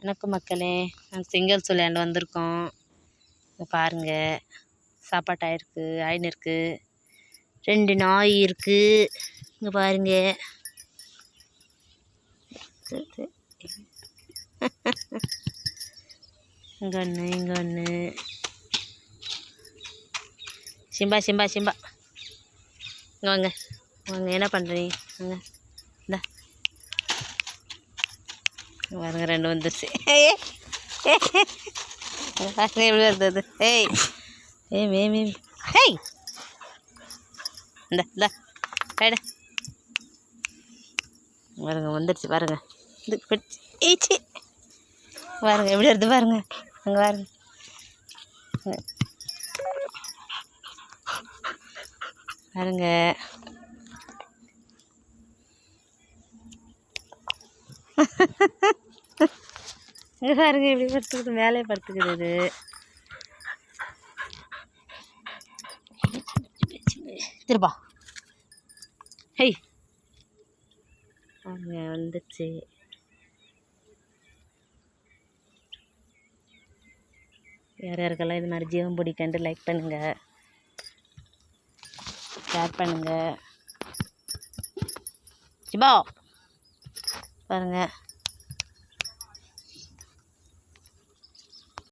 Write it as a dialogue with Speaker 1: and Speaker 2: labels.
Speaker 1: வணக்கம் மக்களே, நாங்கள் செங்கல் சூளையாண்டு வந்திருக்கோம். இங்கே பாருங்கள், சாப்பாட்டு ஆயின்னு இருக்குது. 2 நாய் இருக்குது. இங்கே பாருங்க. இங்கே ஒன்று, இங்கே ஒன்று. சிம்பா சிம்பா சிம்பா, இங்கே வாங்க வாங்க. என்ன பண்ணுறீங்க? வாங்க. இந்தா பாருங்க, 2 வந்துருச்சு. பாருங்க எப்படி வருது. ஏய் ஏய் மே மே ஹேய், இந்த கைடு பாருங்க, வந்துடுச்சு பாருங்க. இது ஏச்சி பாருங்க எப்படி வருது பாருங்க. அங்கே பாருங்க. பாருங்க இங்கே பாருங்க எப்படி படுத்துக்குது, மேலே படுத்துக்குது. திருப்பா ஹெய் அவங்க வந்துச்சு. யார் யாருக்கெல்லாம் இது மாதிரி ஜீவன் பிடிக்கண்டு லைக் பண்ணுங்கள், ஷேர் பண்ணுங்கள். சிபா பாருங்கள்.